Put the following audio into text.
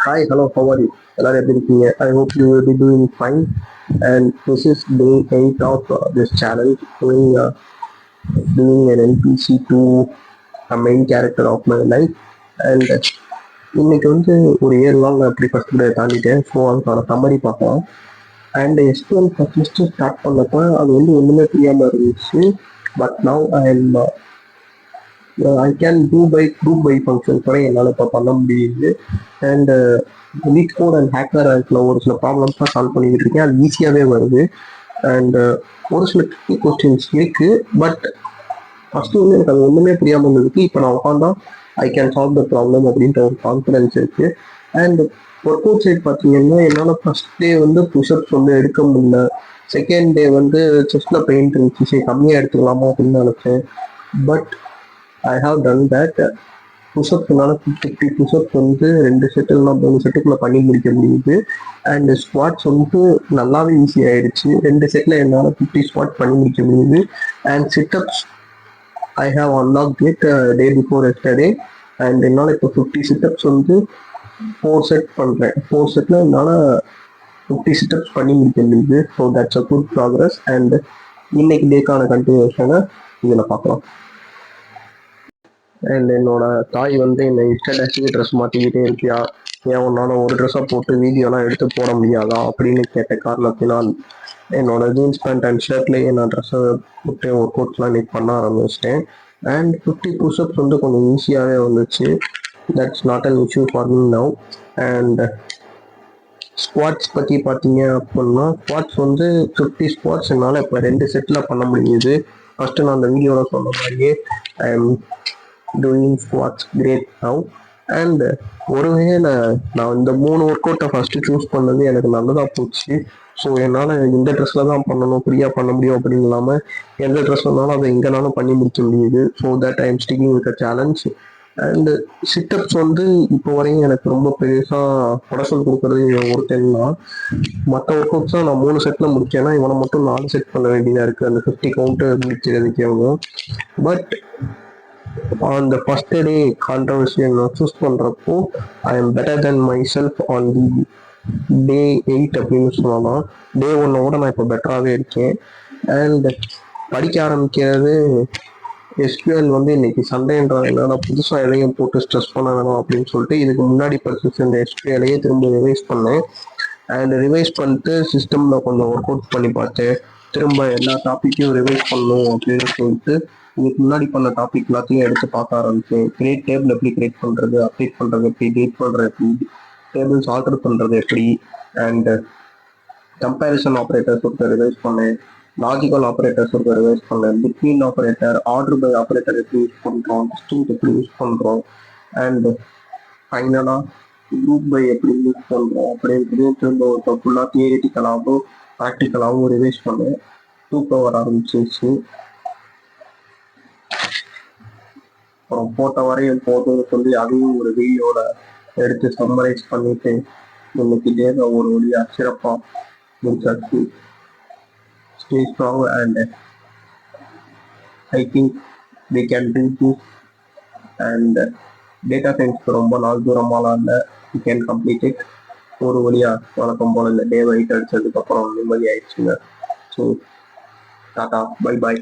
Hi, hello, how are you? Hello, everything. I hope you will be doing fine. And this is day 8 of this challenge, doing an NPC to a main character of my life. And இன்னைக்கு வந்து ஒரு 7 நாள் நான் அப்படி first day தாண்டிட்டேன். So அதுக்கான summary பார்க்கலாம். And SPL first start பண்ணப்போ அது வந்து ஒன்றுமே புரியாமல் இருந்துச்சு. But now I can do by group by function கூட என்னால் இப்போ பண்ண முடியுது. And week code and hacker ரேங்க்ல ஒரு சில ப்ராப்ளம்ஸ்லாம் சால்வ் பண்ணிக்கிட்டு இருக்கேன். அது ஈஸியாகவே வருது. அண்ட் ஒரு சில ட்ரிக்கி கொஸ்டின்ஸ் இருக்கு. பட் ஃபர்ஸ்ட் வந்து எனக்கு அது ஒன்றுமே புரியாமல் இருந்ததுக்கு இப்போ நான் உட்காந்தா I can solve the problem அப்படின்ற ஒரு கான்ஃபிடன்ஸ் இருக்கு. அண்ட் ஒர்க் அவுட் சைட் பார்த்தீங்கன்னா என்னால் ஃபர்ஸ்ட் டே வந்து புஷ்அப்ஸ் வந்து எடுக்க முடியல. செகண்ட் டே வந்து செஸ்ட்ல பெயிண்ட் இருந்துச்சு, சரி கம்மியாக எடுத்துக்கலாமா அப்படின்னு நினச்சேன். But I have done that. புஷ்அப்னால 50 புஷ்அப்ஸ் வந்து 2 செட் இல்லைனா 3 செட்டுக்குள்ள பண்ணி முடிக்க முடியுது. அண்ட் ஸ்குவாட்ஸ் வந்து நல்லாவே ஈஸி ஆயிடுச்சு. 2 செட்ல என்னால் 50 ஸ்குவாட் பண்ணி முடிக்க முடியுது. And sit-ups I have unlock it day before yesterday. And என்னால் இப்போ 50 சிட்டப்ஸ் வந்து 4 செட் பண்ணுறேன். 4 செட்டில் என்னால் 50 சிட்டப்ஸ் பண்ணி முடிக்க முடியுது. So that's a good progress. And இன்னைக்கு டேக்கான கண்டினியூஷனை இதில் பார்க்கலாம். அண்ட் என்னோட தாய் வந்து என்னை இன்ஸ்டன்டாக ட்ரெஸ் மாற்றிக்கிட்டே இருக்கியா, ஏன் உன்னால ஒரு ட்ரெஸ்ஸாக போட்டு வீடியோலாம் எடுத்து போட முடியாதா அப்படின்னு கேட்ட காரணத்தினால் என்னோட ஜீன்ஸ் பேண்ட் அண்ட் ஷர்ட்லேயே நான் ட்ரெஸ்ஸை போட்டு ஒர்க் அவுட்ஸ்லாம் இன்னைக்கு பண்ண ஆரம்பிச்சிட்டேன். அண்ட் 50 புஷ்அப்ஸ் வந்து கொஞ்சம் ஈஸியாகவே வந்துச்சு. That's not an issue for me now. And squads பற்றி பார்த்தீங்க அப்படின்னா ஸ்குவாட்ஸ் வந்து 50 ஸ்குவாட்ஸ் என்னால் இப்போ 2 செட்டில் பண்ண முடியுது. ஃபஸ்ட்டு நான் அந்த வீடியோவில் சொன்ன மாதிரியே I am doing squats great now. And ஒருவேளை நான் இந்த 3 ஒர்க் அவுட்டை ஃபஸ்ட்டு சூஸ் பண்ணது எனக்கு நல்லதாக போச்சு. ஸோ என்னால் இந்த ட்ரெஸ்ஸில் தான் பண்ணணும், ஃப்ரீயாக பண்ண முடியும் அப்படின்னு இல்லாமல் எந்த ட்ரெஸ் வந்தாலும் அதை எங்கேனாலும் பண்ணி முடிக்க முடியுது. So that I am sticking with a challenge. And sit-ups வந்து இப்போ வரையும் எனக்கு ரொம்ப பெருசாக உடச்சல் கொடுக்குறது ஒருத்தன் தான். மற்ற ஒர்க் அவுட்ஸ்லாம் நான் 3 செட்டில் முடிச்சேன்னா இவனை மட்டும் 4 செட் பண்ண வேண்டியதாக இருக்குது அந்த 50 கவுண்ட்டு முடிக்கிறதுக்கே ஆகும். But on the first day controversy நான் சூஸ் பண்ணுறப்போ I am better then myself on the day 8 அப்படின்னு சொல்லலாம். டே 1 நான் இப்போ பெட்டராகவே இருக்கேன். அண்ட் படிக்க ஆரம்பிக்கிறது எஸ்கியூஎல் வந்து இன்னைக்கு சண்டேன்றதுனால நான் புதுசாக எதையும் போட்டு ஸ்ட்ரெஸ் பண்ண வேணும் அப்படின்னு சொல்லிட்டு இதுக்கு முன்னாடி படிச்சு இந்த எஸ்கியூஎலையே திரும்ப ரிவைஸ் பண்ணேன். அண்ட் ரிவைஸ் பண்ணிட்டு சிஸ்டமில் கொஞ்சம் ஒர்க் அவுட் பண்ணி பார்த்தேன். திரும்ப எல்லா டாப்பிக்கையும் ரிவைஸ் பண்ணணும் அப்படின்னு சொல்லிட்டு இதுக்கு முன்னாடி பண்ண டாபிக் எல்லாத்தையும் எடுத்து பார்க்க ஆரம்பிச்சேன். கிரியேட் டேபிள் எப்படி கிரியேட் பண்ணுறது, அப்டேட் பண்ணுறது எப்படி, டேட் பண்ணுறது எப்படி, டேபிள்ஸ் ஆல்டர் பண்ணுறது எப்படி, அண்ட் கம்பேரிசன் ஆப்ரேட்டர்ஸ் ஒருத்தர் ரிவைஸ் பண்ணேன், லாஜிக்கல் ஆப்ரேட்டர்ஸ் ஒருத்தர் ரிவைஸ் பண்ணேன், between operator, order by operator எப்படி யூஸ் பண்ணுறோம், டிஸ்டிங்க் எப்படி யூஸ் பண்ணுறோம், அண்ட் ஃபைனலாக குரூப் பை எப்படி யூஸ் பண்ணுறோம் அப்படின்றது திரும்ப ஒரு ஃபுல்லாக தியரிட்டிக்கலாகவும் ப்ராக்டிக்கலாகவும் ரிவைஸ் பண்ணேன். தூக்கம் வர ஆரம்பிச்சிருச்சு. அப்புறம் போட்ட வரையும் போதும்னு சொல்லி அதையும் ஒரு வீடியோட எடுத்து சம்மரைஸ் பண்ணிட்டு இன்னைக்கு டேவை ஒரு வழியாக சிறப்பாக முடிச்சாச்சு. Stay strong and I think we can do this. And data சயின்ஸ்க்கு ரொம்ப நாள் தூரமாலாம் இல்லை, வி கேன் கம்ப்ளீட் இட். ஒரு வழியாக வழக்கம் போல் இந்த டே வெயிட் அடிச்சதுக்கப்புறம் நிம்மதி ஆயிடுச்சுங்க. So Tata, bye bye.